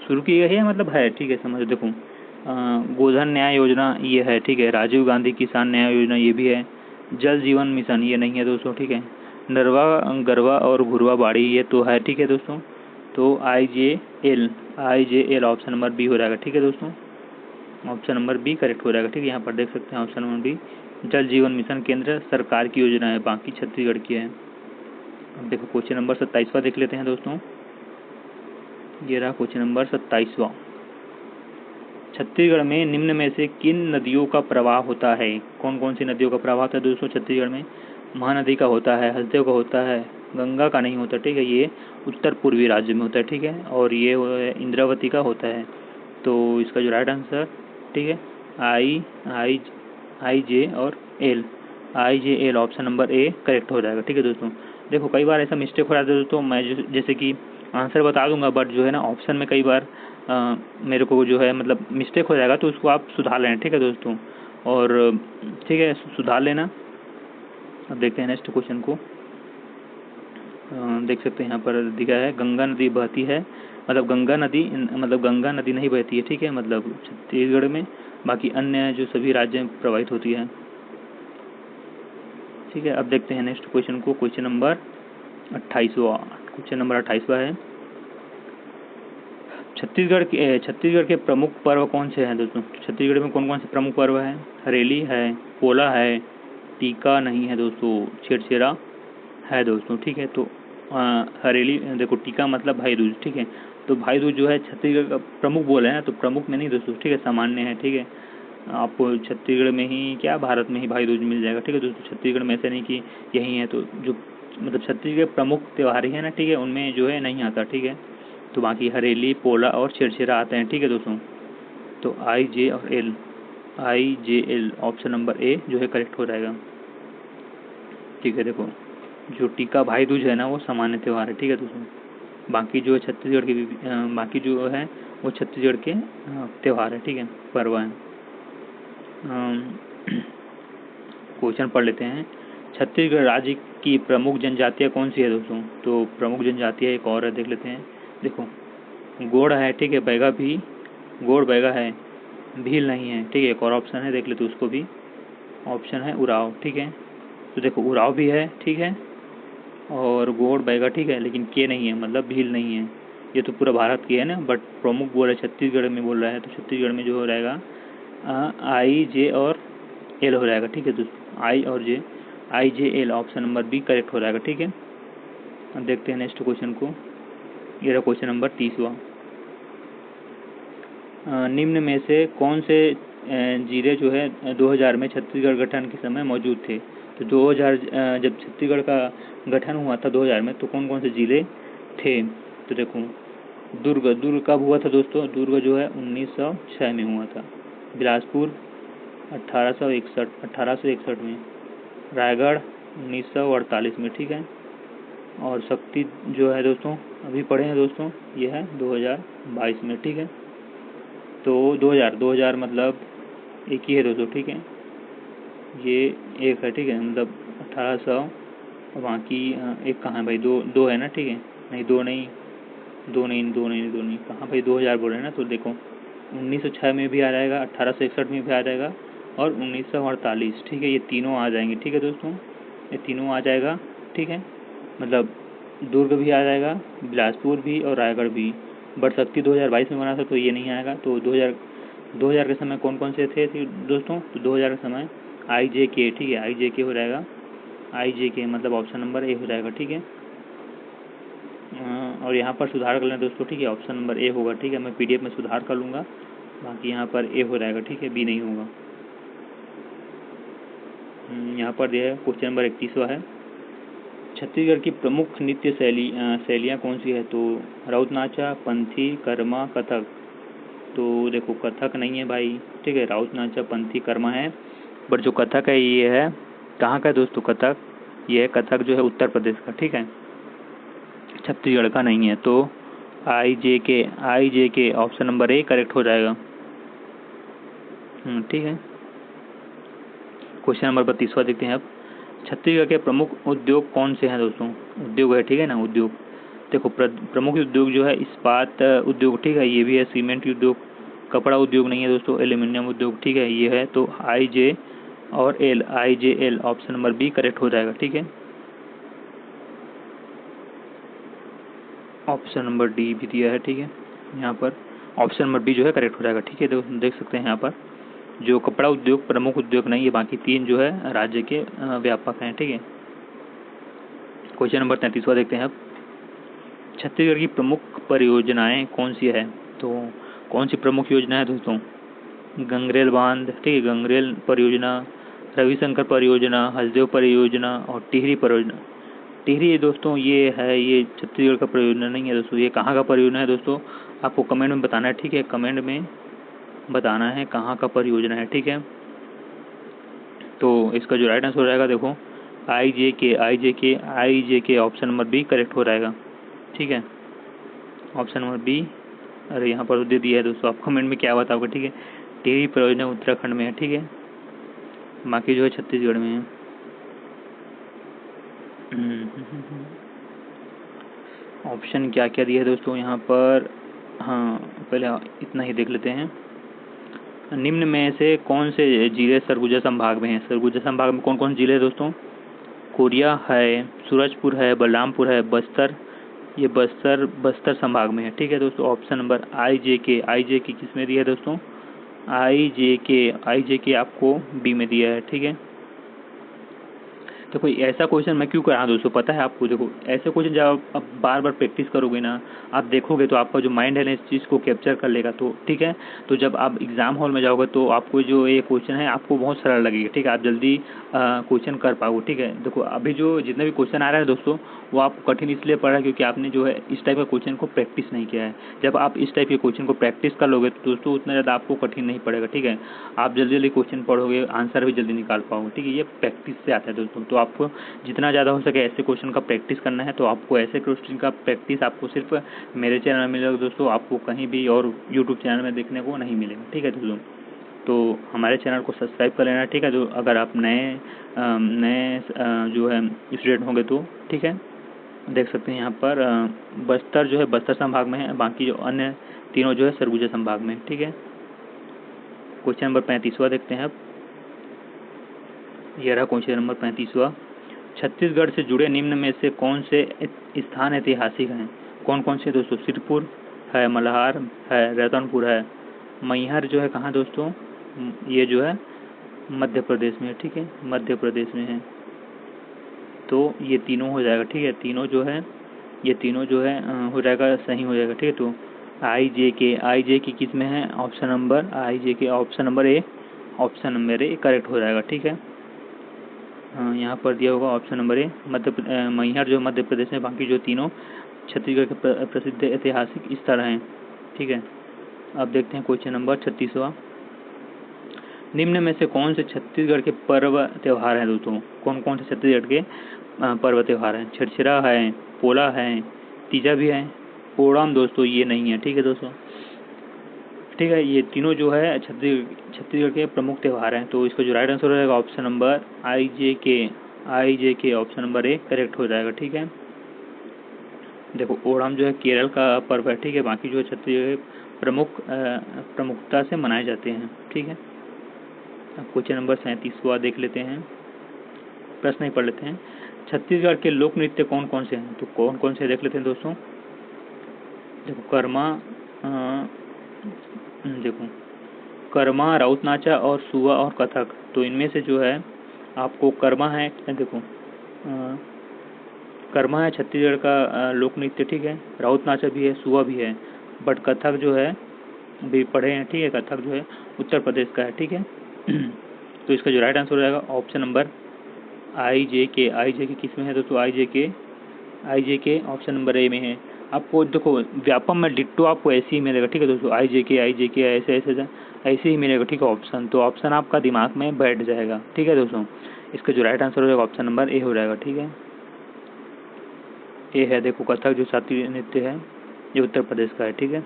शुरू की गई है मतलब है, ठीक है, समझो। देखो गोधन न्याय योजना ये है, ठीक है। राजीव गांधी किसान न्याय योजना ये भी है। जल जीवन मिशन ये नहीं है दोस्तों, ठीक है। नरवा गरवा और घुरवा बाड़ी ये तो है, ठीक है दोस्तों। तो I J L option number B हो जाएगा, ठीक है दोस्तों। ऑप्शन नंबर बी करेक्ट हो जाएगा, ठीक है। यहाँ पर देख सकते हैं ऑप्शन नंबर बी जल जीवन मिशन केंद्र सरकार की योजना है, बाकी छत्तीसगढ़ की है। अब देखो क्वेश्चन नंबर 27वां देख लेते हैं दोस्तों। ये रहा क्वेश्चन नंबर 27वां। छत्तीसगढ़ में निम्न में से किन नदियों का प्रवाह होता है। कौन कौन सी नदियों का प्रवाह होता है दोस्तों छत्तीसगढ़ में। महानदी का होता है, हसदेव का होता है, गंगा का नहीं होता, ठीक है, ये उत्तर पूर्वी राज्य में होता है, ठीक है। और ये इंद्रावती का होता है। तो इसका जो राइट आंसर, ठीक है, I J L option number A correct हो जाएगा, ठीक है दोस्तों। देखो कई बार ऐसा मिस्टेक हो जाता है दोस्तों, मैं जैसे कि आंसर बता दूंगा, बट जो है ना ऑप्शन में कई बार मेरे को जो है मतलब मिस्टेक हो जाएगा, तो उसको आप सुधार लेना, ठीक है दोस्तों। और ठीक है सुधार लेना। अब देखते हैं नेक्स्ट क्वेश्चन को। देख सकते हैं यहाँ पर दिखा है गंगा नदी बहती है, मतलब गंगा नदी नहीं बहती है, ठीक है, मतलब छत्तीसगढ़ में, बाकी अन्य जो सभी राज्य में प्रवाहित होती है, ठीक है। अब देखते हैं नेक्स्ट क्वेश्चन को। क्वेश्चन नंबर 28वां है, छत्तीसगढ़ के प्रमुख पर्व कौन से हैं दोस्तों। छत्तीसगढ़ में कौन कौन से प्रमुख पर्व हैं। हरेली है, पोला है, टीका नहीं है दोस्तों, छेरछेरा है दोस्तों, ठीक है। तो हरेली देखो, टीका मतलब भाई दूज, ठीक है। तो भाई दूज जो है छत्तीसगढ़ का प्रमुख बोल है ना, तो प्रमुख में नहीं दोस्तों, ठीक है, सामान्य है, ठीक है। आपको छत्तीसगढ़ में ही क्या भारत में ही भाई दूज मिल जाएगा, ठीक है दोस्तों। छत्तीसगढ़ में ऐसे नहीं कि यही है, तो जो मतलब छत्तीसगढ़ प्रमुख त्यौहार है ना, ठीक है, उनमें जो है नहीं आता, ठीक है। तो बाकी हरेली, पोला और छेरछेरा आते हैं, ठीक है दोस्तों। तो I J L option number A जो है करेक्ट हो जाएगा, ठीक है। देखो जो टीका भाई दूज है ना वो सामान्य त्यौहार है, ठीक है दोस्तों। बाकी जो है छत्तीसगढ़ के बाकी जो है वो छत्तीसगढ़ के त्यौहार है, ठीक है, पर्व है। क्वेश्चन पढ़ लेते हैं। छत्तीसगढ़ राज्य की प्रमुख जनजातियाँ कौन सी है दोस्तों। तो प्रमुख जनजातियाँ एक और है, देख लेते हैं। देखो गोड़ है, ठीक है, गोड़ बैगा है, भील नहीं है, ठीक है। एक और ऑप्शन है, देख लेते उसको भी, ऑप्शन है उराव, ठीक है। तो देखो उराव भी है, ठीक है, और गोड़ बैगा, ठीक है, लेकिन के नहीं है, मतलब भील नहीं है। ये तो पूरा भारत की है ना, बट प्रमुख बोल रहा है छत्तीसगढ़ में बोल रहा है, तो छत्तीसगढ़ में जो हो जाएगा आई जे और एल हो जाएगा, ठीक है दोस्तों। I J L option number B correct हो जाएगा, ठीक है। अब देखते हैं नेक्स्ट क्वेश्चन को। ये रहा क्वेश्चन नंबर 30वां। निम्न में से कौन से जिले जो है 2000 में छत्तीसगढ़ गठन के समय मौजूद थे। तो 2000 जब छत्तीसगढ़ का गठन हुआ था 2000 में, तो कौन कौन से जिले थे? तो देखो, दुर्ग कब हुआ था दोस्तों? दुर्ग जो है 1906 में हुआ था। बिलासपुर 1861 में। रायगढ़ 1948 में, ठीक है। और शक्ति जो है दोस्तों, अभी पढ़े हैं दोस्तों, ये है 2022 में, ठीक है। तो 2000 मतलब एक ही है दोस्तों, ठीक है, ये एक है, ठीक है, मतलब 1800, वहाँ की एक कहाँ है भाई? दो है ना, ठीक है, नहीं दो नहीं, कहाँ भाई 2000 बोल रहे हैं ना। तो देखो 1906 में भी आ जाएगा, 1861 में भी आ जाएगा और 1948, ठीक है, ये तीनों आ जाएंगे, ठीक है दोस्तों, ये तीनों आ जाएगा, ठीक है। मतलब दुर्ग भी आ जाएगा, बिलासपुर भी और रायगढ़ भी। बट शक्ति 2022 में बना था तो ये नहीं आएगा। तो 2000 के समय कौन कौन से थे दोस्तों? तो 2000 के समय IJK, ठीक है, IJK हो जाएगा, IJK मतलब ऑप्शन नंबर ए हो जाएगा, ठीक है। और यहाँ पर सुधार कर लें दोस्तों, ठीक है, ऑप्शन नंबर ए होगा, ठीक है। मैं PDF में सुधार कर लूँगा, बाकी यहाँ पर ए हो जाएगा, ठीक है, बी नहीं होगा। यहाँ पर यह क्वेश्चन नंबर 31वां है, छत्तीसगढ़ की प्रमुख नृत्य शैलियाँ कौन सी है? तो राउत नाचा, पंथी, कर्मा, कथक। तो देखो कथक नहीं है भाई, ठीक है, राउत नाचा, पंथी, कर्मा है। बट जो कथक है ये है कहाँ का दोस्तों? कथक, ये है कथक जो है उत्तर प्रदेश का, ठीक है, छत्तीसगढ़ का नहीं है। तो IJK option number A correct हो जाएगा, ठीक है। क्वेश्चन नंबर 32वां देखते हैं अब, छत्तीसगढ़ के प्रमुख उद्योग कौन से हैं दोस्तों? उद्योग है, ठीक है ना, उद्योग। देखो प्रमुख उद्योग जो है इस्पात उद्योग, ठीक है, ये भी है, सीमेंट उद्योग, कपड़ा उद्योग नहीं है दोस्तों, एल्यूमिनियम उद्योग, ठीक है, ये है। तो IJL option number B correct हो जाएगा, ठीक है। ऑप्शन नंबर डी भी दिया है, ठीक है, यहाँ पर ऑप्शन नंबर बी जो है करेक्ट हो जाएगा, ठीक है। देख सकते हैं यहाँ पर जो कपड़ा उद्योग प्रमुख उद्योग नहीं है, बाकी तीन जो है राज्य के व्यापक हैं, ठीक है। क्वेश्चन नंबर 33वां देखते हैं अब, छत्तीसगढ़ की प्रमुख परियोजनाएं कौन सी है? तो कौन सी प्रमुख योजना है दोस्तों? गंगरेल बांध, ठीक है, गंगरेल परियोजना, रविशंकर परियोजना, हसदेव परियोजना और टिहरी परियोजना। टिहरी दोस्तों ये है, ये छत्तीसगढ़ का परियोजना नहीं है दोस्तों। ये कहाँ का परियोजना है दोस्तों? आपको कमेंट में बताना है, ठीक है, कमेंट में बताना है कहाँ का परियोजना है, ठीक है। तो इसका जो राइट आंसर हो जाएगा देखो IJK option number B correct हो जाएगा, ठीक है, ऑप्शन नंबर बी। अरे यहाँ पर दे दिया है दोस्तों, आप कमेंट में क्या बताओगे, ठीक है। टिहरी परियोजना उत्तराखंड में है, ठीक है, बाकी जो है छत्तीसगढ़ में है। ऑप्शन क्या क्या दिया है दोस्तों यहाँ पर? हाँ, पहले इतना ही देख लेते हैं। निम्न में से कौन से जिले सरगुजा संभाग में हैं? सरगुजा संभाग में कौन कौन जिले हैं दोस्तों? कोरिया है, सूरजपुर है, बलरामपुर है, बस्तर, ये बस्तर संभाग में है, ठीक है दोस्तों। ऑप्शन नंबर IJK किस में दिया है दोस्तों? IJK आपको बी में दिया है, ठीक है। तो कोई ऐसा क्वेश्चन मैं क्यों करा दोस्तों, पता है आपको? देखो ऐसे क्वेश्चन जब आप बार बार प्रैक्टिस करोगे ना, आप देखोगे तो आपका जो माइंड है ना इस चीज़ को कैप्चर कर लेगा, तो ठीक है। तो जब आप एग्जाम हॉल में जाओगे तो आपको जो ये क्वेश्चन है आपको बहुत सरल लगेगा, ठीक है, आप जल्दी क्वेश्चन कर पाओगे, ठीक है। देखो अभी जो जितने भी क्वेश्चन आ रहा है दोस्तों, वो आपको कठिन इसलिए पड़ रहा है क्योंकि आपने जो है इस टाइप का क्वेश्चन को प्रैक्टिस नहीं किया है। जब आप इस टाइप के क्वेश्चन को प्रैक्टिस कर लोगे तो दोस्तों उतना ज़्यादा आपको कठिन नहीं पड़ेगा, ठीक है। आप जल्दी जल्दी क्वेश्चन पढ़ोगे, आंसर भी जल्दी निकाल पाओगे, ठीक है। ये प्रैक्टिस से आता है दोस्तों। तो आपको जितना ज़्यादा हो सके ऐसे क्वेश्चन का प्रैक्टिस करना है। तो आपको ऐसे क्वेश्चन का प्रैक्टिस आपको सिर्फ मेरे चैनल में मिलेगा दोस्तों, आपको कहीं भी और यूट्यूब चैनल में देखने को नहीं मिलेगा, ठीक है दोस्तों। तो हमारे चैनल को सब्सक्राइब कर लेना, ठीक है। तो अगर आप नए जो है स्टूडेंट होंगे तो, ठीक है। देख सकते हैं यहाँ पर बस्तर जो है बस्तर संभाग में है, बाकी जो अन्य तीनों जो है सरगुजा संभाग में, ठीक है। क्वेश्चन नंबर 35वां देखते हैं अब। ये रहा क्वेश्चन नंबर 35वां, छत्तीसगढ़ से जुड़े निम्न में से कौन से स्थान ऐतिहासिक हैं? कौन कौन से दोस्तों? सिरपुर है, मल्हार है, रतनपुर है। मैहर जो है कहाँ दोस्तों? ये जो है मध्य प्रदेश में, ठीक है, मध्य प्रदेश में है। तो ये तीनों हो जाएगा, ठीक है, तीनों जो है ये तीनों जो है हो जाएगा, सही हो जाएगा, ठीक है। तो आई जे के किस में है? ऑप्शन नंबर आई जे के ऑप्शन नंबर ए करेक्ट हो जाएगा। ठीक है, हाँ यहाँ पर दिया होगा ऑप्शन नंबर ए मैहर जो मध्य प्रदेश में, बाकी जो तीनों छत्तीसगढ़ के प्रसिद्ध ऐतिहासिक स्थल हैं। ठीक है, अब देखते हैं क्वेश्चन नंबर 36वां। निम्न में से कौन से छत्तीसगढ़ के पर्व त्योहार हैं दोस्तों? कौन कौन से छत्तीसगढ़ के पर्व त्योहार हैं? छठछिरा है, पोला है, तीजा भी है, ओणम दोस्तों ये नहीं है। ठीक है दोस्तों, ठीक है, ये तीनों जो है छत्तीसगढ़ के प्रमुख त्योहार हैं। तो इसका जो राइट आंसर रहेगा ऑप्शन नंबर आई जे के ऑप्शन नंबर ए करेक्ट हो जाएगा। ठीक है, देखो ओणम जो है केरल का पर्व है। ठीक है, बाकी जो छत्तीसगढ़ प्रमुखता से मनाए जाते हैं। ठीक है, अब क्वेश्चन नंबर 37वां देख लेते हैं, प्रश्न ही पढ़ लेते हैं। छत्तीसगढ़ के लोक नृत्य कौन कौन से हैं? तो कौन कौन से देख लेते हैं दोस्तों। देखो कर्मा, राउत नाचा और सुआ और कथक। तो इनमें से जो है आपको कर्मा है, देखो कर्मा है छत्तीसगढ़ का लोक नृत्य। ठीक है, राउत नाचा भी है, सुआ भी है, बट कथक जो है भी पढ़े हैं। ठीक है, कथक जो है उत्तर प्रदेश का है। ठीक है, तो इसका जो राइट आंसर हो जाएगा ऑप्शन नंबर आई जे के किस में है दोस्तों? आई जे के ऑप्शन नंबर ए में है। आपको देखो व्यापम में डिट्टो आपको ऐसे ही मिलेगा। ठीक है दोस्तों, आई जे के ऐसे ही मिलेगा। ठीक है, ऑप्शन तो ऑप्शन आपका दिमाग में बैठ जाएगा। ठीक है दोस्तों, इसका जो राइट आंसर हो जाएगा ऑप्शन नंबर ए हो जाएगा। ठीक है, ए है, देखो कथक जो शास्त्रीय नृत्य है ये उत्तर प्रदेश का है। ठीक है,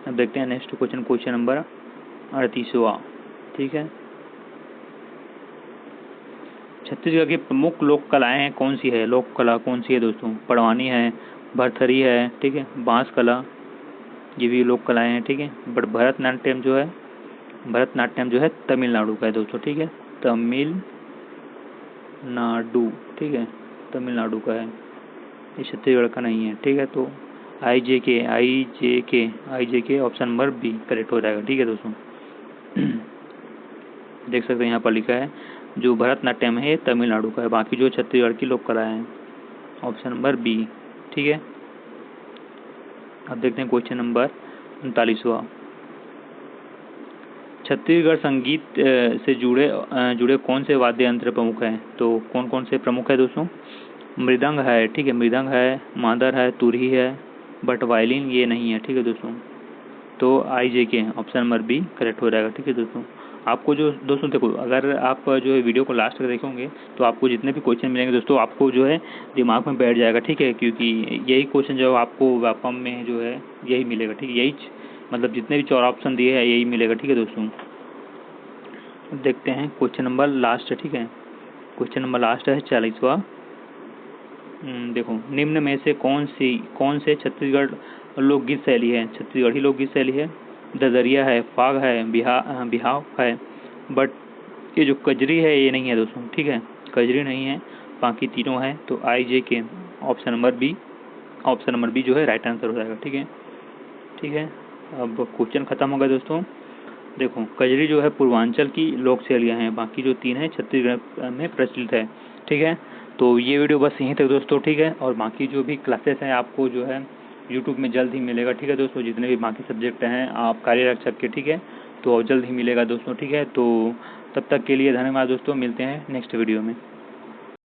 अब देखते हैं नेक्स्ट क्वेश्चन नंबर 38वां। ठीक है, छत्तीसगढ़ की प्रमुख लोक कलाएँ कौन सी है? लोक कला कौन सी है दोस्तों? पड़वानी है, भरथरी है, ठीक है, बांस कला, ये भी लोक कलाएँ हैं। ठीक है, बट भरतनाट्यम जो है तमिलनाडु का है दोस्तों। ठीक है, तमिलनाडु का है, ये छत्तीसगढ़ का नहीं है। ठीक है, तो आई जे के ऑप्शन नंबर बी करेक्ट हो जाएगा। ठीक है दोस्तों, देख सकते हैं यहाँ पर लिखा है जो भरतनाट्यम है तमिलनाडु का है, बाकी जो छत्तीसगढ़ की लोक कला है ऑप्शन नंबर बी। ठीक है, अब देखते हैं क्वेश्चन नंबर 39वां। छत्तीसगढ़ संगीत से जुड़े कौन से वाद्य यंत्र प्रमुख हैं? तो कौन कौन से प्रमुख है दोस्तों? मृदंग है, ठीक है, मृदंग है, मादर है, तुरही है, बट वायलिन ये नहीं है। ठीक है दोस्तों, तो आई जे के ऑप्शन नंबर बी करेक्ट हो जाएगा। ठीक है दोस्तों, आपको जो दोस्तों देखो अगर आप जो है वीडियो को लास्ट तक देखोगे तो आपको जितने भी क्वेश्चन मिलेंगे दोस्तों आपको जो है दिमाग में बैठ जाएगा। ठीक है, क्योंकि यही क्वेश्चन जो आपको व्यापम में जो है यही मिलेगा। ठीक है, यही मतलब जितने भी 4 ऑप्शन दिए हैं यही मिलेगा। ठीक है दोस्तों, देखते हैं क्वेश्चन नंबर लास्ट है। ठीक है, क्वेश्चन नंबर लास्ट है 40वां। देखो निम्न में से कौन से छत्तीसगढ़ लोकगीत शैली है? छत्तीसगढ़ी लोकगीत शैली है, ददरिया है, फाग है, बिहाव है, बट ये जो कजरी है ये नहीं है दोस्तों। ठीक है, कजरी नहीं है, बाकी तीनों है। तो आई जे के ऑप्शन नंबर बी जो है राइट आंसर हो जाएगा। ठीक है, अब क्वेश्चन खत्म हो गया दोस्तों। देखो कजरी जो है पूर्वांचल की लोक शैलियाँ हैं, बाकी जो 3 है छत्तीसगढ़ में प्रचलित है। ठीक है, तो ये वीडियो बस यहीं तक दोस्तों। ठीक है, और बाकी जो भी क्लासेस हैं आपको जो है यूट्यूब में जल्द ही मिलेगा। ठीक है दोस्तों, जितने भी बाकी सब्जेक्ट हैं आप कार्यरक्षक के, ठीक है, तो जल्द ही मिलेगा दोस्तों। ठीक है, तो तब तक के लिए धन्यवाद दोस्तों, मिलते हैं नेक्स्ट वीडियो में।